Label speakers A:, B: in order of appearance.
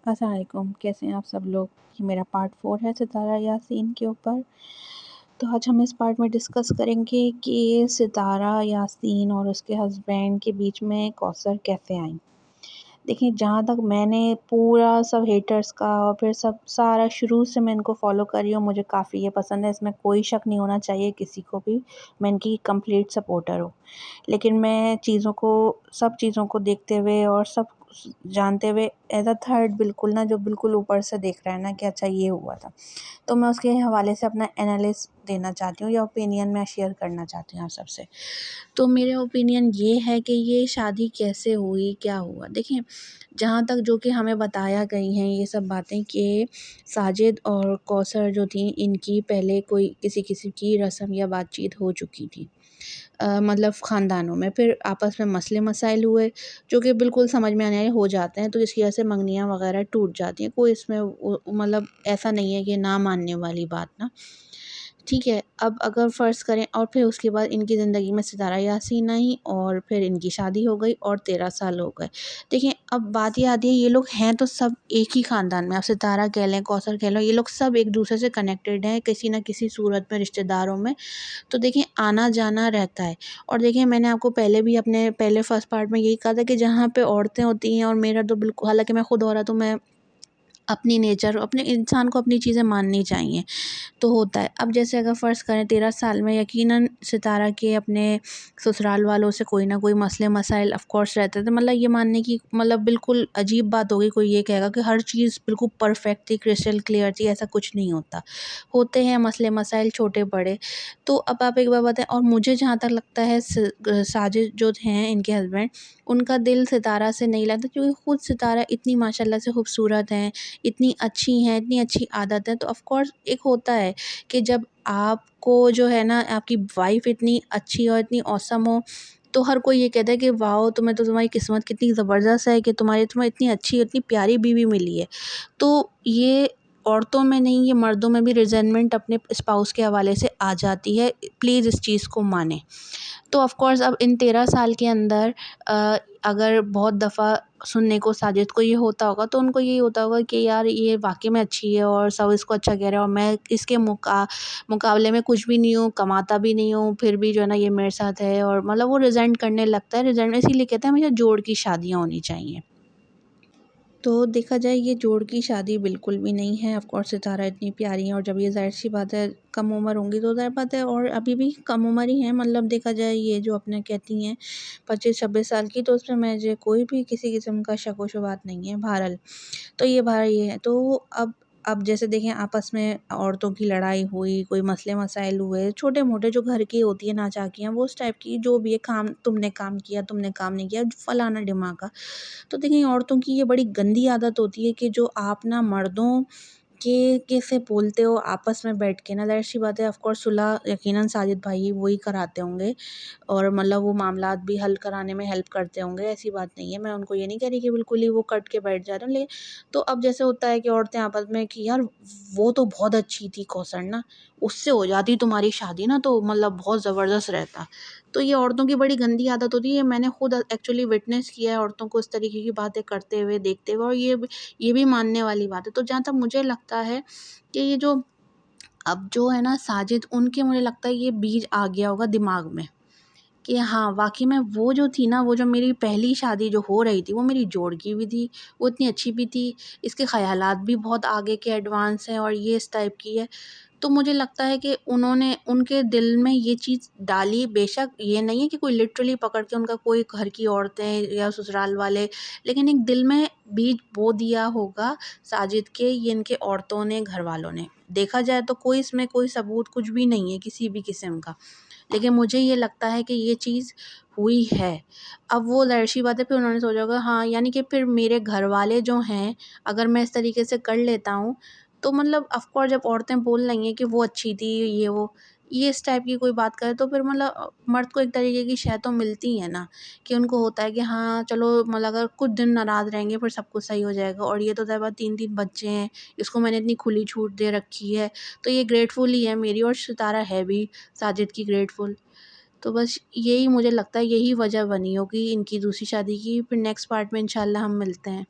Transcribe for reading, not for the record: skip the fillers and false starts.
A: السلام علیکم، کیسے ہیں آپ سب لوگ؟ یہ میرا پارٹ 4 ہے ستارہ یاسین کے اوپر۔ تو آج ہم اس پارٹ میں ڈسکس کریں گے کہ ستارہ یاسین اور اس کے ہسبینڈ کے بیچ میں کوثر کیسے آئیں۔ دیکھیں، جہاں تک میں نے پورا سب ہیٹرز کا اور پھر سارا شروع سے میں ان کو فالو کر رہی ہوں، مجھے کافی یہ پسند ہے، اس میں کوئی شک نہیں ہونا چاہیے کسی کو بھی، میں ان کی کمپلیٹ سپورٹر ہوں۔ لیکن میں سب چیزوں کو دیکھتے ہوئے اور سب جانتے ہوئے ایز اے تھرڈ بالکل جو بالکل اوپر سے دیکھ رہا ہے نا کہ اچھا یہ ہوا تھا، تو میں اس کے حوالے سے اپنا انالیس دینا چاہتی ہوں یا اوپینین میں شیئر کرنا چاہتی ہوں آپ سب سے۔ تو میرا اوپینین یہ ہے کہ یہ شادی کیسے ہوئی، کیا ہوا۔ دیکھیں، جہاں تک جو کہ ہمیں بتایا گئی ہیں یہ سب باتیں کہ ساجد اور کوثر جو تھیں ان کی پہلے کوئی کسی کی رسم یا بات چیت ہو چکی تھی، مطلب خاندانوں میں، پھر آپس میں مسئلے مسائل ہوئے جو کہ بالکل سمجھ میں آنے ہو جاتے ہیں، تو جس کی وجہ سے منگنیاں وغیرہ ٹوٹ جاتی ہیں۔ کوئی اس میں مطلب ایسا نہیں ہے کہ نہ ماننے والی بات نا، ٹھیک ہے۔ اب اگر فرض کریں اور پھر اس کے بعد ان کی زندگی میں ستارہ یاسین آئی اور پھر ان کی شادی ہو گئی اور 13 سال ہو گئے۔ دیکھیں، اب بات یہ آتی ہے یہ لوگ ہیں تو سب ایک ہی خاندان میں، اب ستارہ کہہ لیں، کوثر کہہ لیں، یہ لوگ سب ایک دوسرے سے کنیکٹڈ ہیں کسی نہ کسی صورت میں، رشتہ داروں میں، تو دیکھیں آنا جانا رہتا ہے۔ اور دیکھیں، میں نے آپ کو پہلے بھی اپنے پہلے فرسٹ پارٹ میں یہی کہا تھا کہ جہاں پہ عورتیں ہوتی ہیں، اور میرا تو بالکل، حالانکہ میں خود عورت ہوں، میں اپنی نیچر، اپنے انسان کو اپنی چیزیں ماننی چاہیے، تو ہوتا ہے۔ اب جیسے اگر فرض کریں 13 سال میں یقیناً ستارہ کے اپنے سسرال والوں سے کوئی نہ کوئی مسئلے مسائل آف کورس رہتے تھے، مطلب یہ ماننے کی مطلب بالکل عجیب بات ہوگی کوئی یہ کہے گا کہ ہر چیز بالکل پرفیکٹ تھی، کرسٹل کلیئر تھی، ایسا کچھ نہیں ہوتا، ہوتے ہیں مسئلے مسائل چھوٹے بڑے۔ تو اب آپ ایک بار بتائیں، اور مجھے جہاں تک لگتا ہے ساجد جو ہیں ان کے ہسبینڈ، ان کا دل ستارہ سے نہیں لگتا، کیونکہ خود ستارہ اتنی ماشاءاللہ سے خوبصورت ہیں، اتنی اچھی ہیں، اتنی اچھی عادت ہے، تو آف کورس ایک ہوتا ہے کہ جب آپ کو جو ہے نا آپ کی وائف اتنی اچھی اور اتنی اوسم ہو، تو ہر کوئی یہ کہتا ہے کہ واؤ، تمہاری قسمت کتنی زبردست ہے کہ تمہیں اتنی اچھی اتنی پیاری بیوی ملی ہے۔ تو یہ عورتوں میں نہیں، یہ مردوں میں بھی ریزنمنٹ اپنے اسپاؤس کے حوالے سے آ جاتی ہے، پلیز اس چیز کو مانیں۔ تو آف کورس اب ان 13 سال کے اندر اگر بہت دفعہ سننے کو ساجد کو یہ ہوتا ہوگا تو ان کو یہی ہوتا ہوگا کہ یار یہ واقعی میں اچھی ہے اور سب اس کو اچھا کہہ رہے ہیں، اور میں اس کے مقابلے میں کچھ بھی نہیں ہوں، کماتا بھی نہیں ہوں، پھر بھی جو ہے نا یہ میرے ساتھ ہے، اور مطلب وہ ریزنٹ کرنے لگتا ہے۔ ریزنٹ اسی لیے کہتے ہیں ہمیشہ جوڑ کی شادیاں ہونی چاہیے۔ تو دیکھا جائے یہ جوڑ کی شادی بالکل بھی نہیں ہے، آف کورس ستارہ اتنی پیاری ہیں، اور جب یہ ظاہر سی بات ہے کم عمر ہوں گی تو ظاہر بات ہے، اور ابھی بھی کم عمر ہی ہیں، مطلب دیکھا جائے یہ جو اپنے کہتی ہیں 25-26 سال کی، تو اس میں مجھے کوئی بھی کسی قسم کا شک و شبہات نہیں ہے بہرحال۔ تو یہ ہے، تو اب جیسے دیکھیں آپس میں عورتوں کی لڑائی ہوئی، کوئی مسئلے مسائل ہوئے چھوٹے موٹے جو گھر کی ہوتی ہیں ناچاکیاں، وہ اس ٹائپ کی جو بھی ہے، تم نے کام کیا، تم نے کام نہیں کیا، فلانا ڈھماکا۔ تو دیکھیں عورتوں کی یہ بڑی گندی عادت ہوتی ہے کہ جو آپ نا مردوں کے کیسے بولتے ہو آپس میں بیٹھ کے نا، ظاہر سی بات ہے آف کورس صلح یقیناً ساجد بھائی وہی کراتے ہوں گے، اور مطلب وہ معاملات بھی حل کرانے میں ہیلپ کرتے ہوں گے، ایسی بات نہیں ہے، میں ان کو یہ نہیں کہہ رہی کہ بالکل ہی وہ کٹ کے بیٹھ جا رہے ہیں، لیکن تو اب جیسے ہوتا ہے کہ عورتیں آپس میں کہ یار وہ تو بہت اچھی تھی کوثر نا، اس سے ہو جاتی تمہاری شادی نا تو مطلب بہت زبردست رہتا۔ تو یہ عورتوں کی بڑی گندی عادت ہوتی ہے، میں نے خود ایکچولی وٹنس کیا ہے عورتوں کو اس طریقے کی باتیں کرتے ہوئے دیکھتے ہوئے، اور یہ بھی ماننے والی بات ہے۔ تو جہاں تک مجھے لگتا ہے کہ یہ جو اب جو ہے نا ساجد، ان کے مجھے لگتا ہے یہ بیج آ گیا ہوگا دماغ میں کہ ہاں واقعی میں وہ جو تھی نا، وہ جو میری پہلی شادی جو ہو رہی تھی وہ میری جوڑ کی بھی تھی، وہ اتنی اچھی بھی تھی، اس کے خیالات بھی بہت آگے کے ایڈوانس ہیں، اور یہ اس ٹائپ کی ہے۔ تو مجھے لگتا ہے کہ انہوں نے ان کے دل میں یہ چیز ڈالی، بے شک یہ نہیں ہے کہ کوئی لٹرلی پکڑ کے ان کا کوئی گھر کی عورتیں یا سسرال والے، لیکن ایک دل میں بیج بو دیا ہوگا ساجد کے، یہ ان کے عورتوں نے، گھر والوں نے۔ دیکھا جائے تو کوئی اس میں کوئی ثبوت کچھ بھی نہیں ہے کسی بھی قسم کا، لیکن مجھے یہ لگتا ہے کہ یہ چیز ہوئی ہے۔ اب وہ ظاہر سی بات ہے پھر انہوں نے سوچا ہوگا ہاں، یعنی کہ پھر میرے گھر والے جو ہیں اگر میں اس طریقے سے کر لیتا ہوں تو مطلب آف کورس جب عورتیں بول رہی ہیں کہ وہ اچھی تھی، یہ اس ٹائپ کی کوئی بات کرے تو پھر مطلب مرد کو ایک طریقے کی شے تو ملتی ہے نا، کہ ان کو ہوتا ہے کہ ہاں چلو مطلب اگر کچھ دن ناراض رہیں گے پھر سب کچھ صحیح ہو جائے گا، اور یہ تو طے بات 3 بچے ہیں، اس کو میں نے اتنی کھلی چھوٹ دے رکھی ہے، تو یہ گریٹفل ہی ہے میری، اور ستارہ ہے بھی ساجد کی گریٹفل۔ تو بس یہی مجھے لگتا ہے یہی وجہ بنی ہوگی ان کی دوسری شادی کی۔ پھر نیکسٹ پارٹ میں انشاءاللہ ہم ملتے ہیں۔